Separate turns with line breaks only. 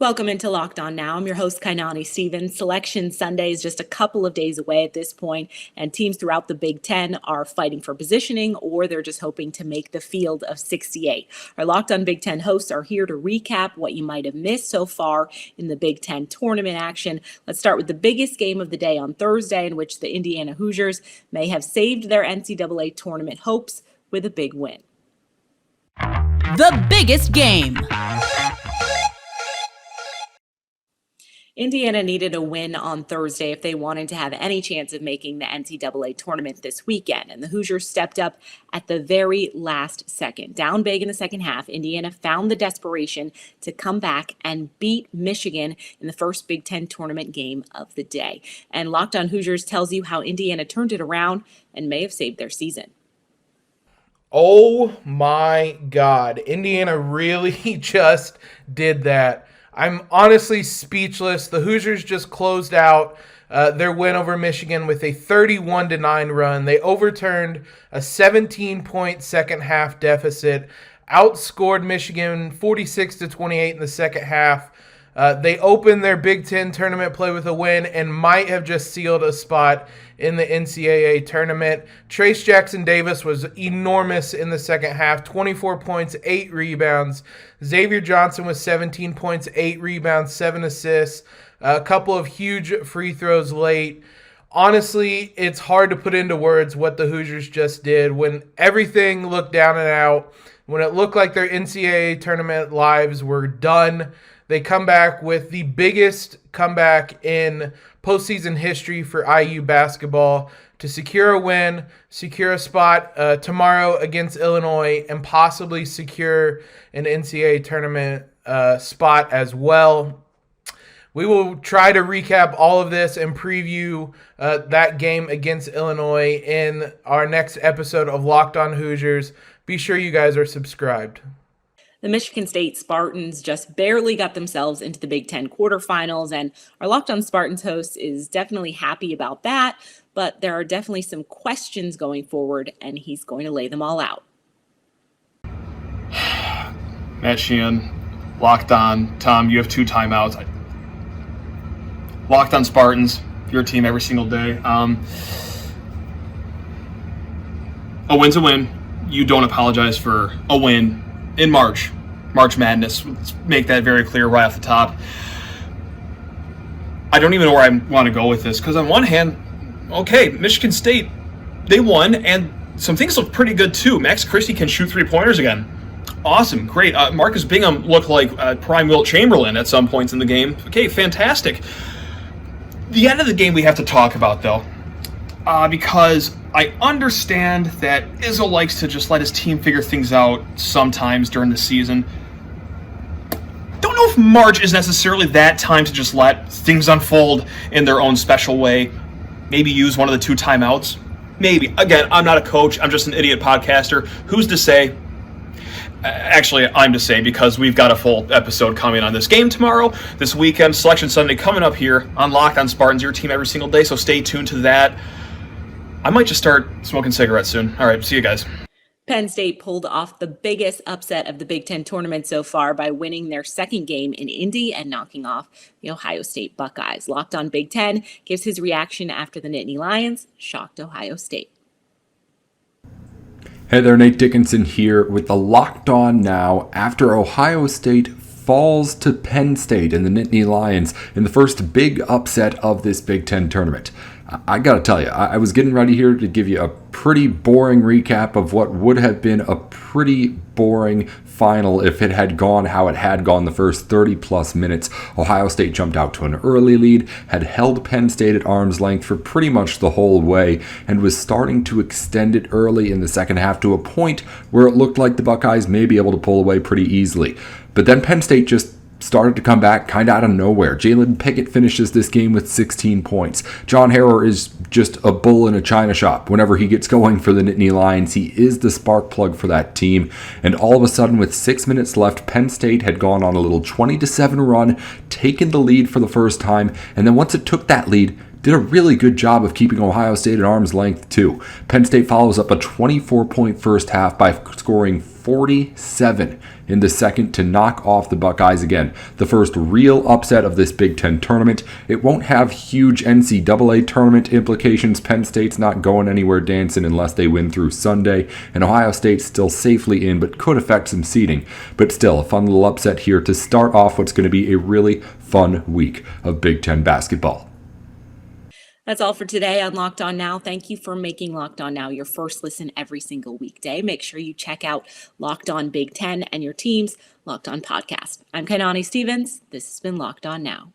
Welcome into Locked On Now. I'm your host, Kainani Stevens. Selection Sunday is just a couple of days away at this point, and teams throughout the Big Ten are fighting for positioning, or they're just hoping to make the field of 68. Our Locked On Big Ten hosts are here to recap what you might have missed so far in the Big Ten tournament action. Let's start with the biggest game of the day on Thursday, in which the Indiana Hoosiers may have saved their NCAA tournament hopes with a big win.
The biggest game.
Indiana needed a win on Thursday if they wanted to have any chance of making the NCAA tournament this weekend, and the Hoosiers stepped up at the very last second. Down big in the second half, Indiana found the desperation to come back and beat Michigan in the first Big Ten tournament game of the day. And Locked On Hoosiers tells you how Indiana turned it around and may have saved their season.
Oh my God, Indiana really just did that. I'm honestly speechless. The Hoosiers just closed out their win over Michigan with a 31-9 run. They overturned a 17-point second half deficit, outscored Michigan 46-28 in the second half. They opened their Big Ten tournament play with a win and might have just sealed a spot in the NCAA tournament. Trace Jackson-Davis was enormous in the second half, 24 points, 8 rebounds. Xavier Johnson was 17 points, 8 rebounds, 7 assists, a couple of huge free throws late. Honestly, it's hard to put into words what the Hoosiers just did. When everything looked down and out, when it looked like their NCAA tournament lives were done, they come back with the biggest comeback in postseason history for IU basketball to secure a win, secure a spot tomorrow against Illinois, and possibly secure an NCAA tournament spot as well. We will try to recap all of this and preview that game against Illinois in our next episode of Locked On Hoosiers. Be sure you guys are subscribed.
The Michigan State Spartans just barely got themselves into the Big Ten quarterfinals, and our Locked On Spartans host is definitely happy about that, but there are definitely some questions going forward, and he's going to lay them all out.
Matt Sheehan, Locked On. Tom, you have 2 timeouts. Locked On Spartans, your team every single day. A win's a win. You don't apologize for a win in March Madness. Let's make that very clear right off the top. I don't even know where I want to go with this, because on one hand, okay, Michigan State, they won, and some things look pretty good too. Max Christie can shoot 3-pointers again. Awesome, great. Marcus Bingham looked like prime Wilt Chamberlain at some points in the game. Okay, fantastic. The end of the game we have to talk about, though, because I understand that Izzo likes to just let his team figure things out sometimes during the season. Don't know if March is necessarily that time to just let things unfold in their own special way. Maybe use one of the 2 timeouts. Maybe. Again, I'm not a coach. I'm just an idiot podcaster. Who's to say? Actually, I'm to say, because we've got a full episode coming on this game tomorrow, this weekend, Selection Sunday coming up here on Locked On Spartans, your team every single day, so stay tuned to that. I might just start smoking cigarettes soon. All right, see you guys.
Penn State pulled off the biggest upset of the Big Ten tournament so far by winning their second game in Indy and knocking off the Ohio State Buckeyes. Locked On Big Ten gives his reaction after the Nittany Lions shocked Ohio State.
Hey there, Nate Dickinson here with the Locked On Now after Ohio State falls to Penn State and the Nittany Lions in the first big upset of this Big Ten tournament. I gotta tell you, I was getting ready here to give you a pretty boring recap of what would have been a pretty boring final if it had gone how it had gone the first 30 plus minutes. Ohio State jumped out to an early lead, had held Penn State at arm's length for pretty much the whole way, and was starting to extend it early in the second half to a point where it looked like the Buckeyes may be able to pull away pretty easily. But then Penn State just started to come back kind of out of nowhere. Jalen Pickett finishes this game with 16 points. John Harrar is just a bull in a china shop. Whenever he gets going for the Nittany Lions, he is the spark plug for that team. And all of a sudden, with 6 minutes left, Penn State had gone on a little 20-7 run, taken the lead for the first time, and then once it took that lead, did a really good job of keeping Ohio State at arm's length too. Penn State follows up a 24-point first half by scoring 47 in the second to knock off the Buckeyes again. The first real upset of this Big Ten tournament. It won't have huge NCAA tournament implications. Penn State's not going anywhere dancing unless they win through Sunday, and Ohio State's still safely in but could affect some seeding. But still, a fun little upset here to start off what's going to be a really fun week of Big Ten basketball.
That's all for today on Locked On Now. Thank you for making Locked On Now your first listen every single weekday. Make sure you check out Locked On Big Ten and your team's Locked On podcast. I'm Kainani Stevens. This has been Locked On Now.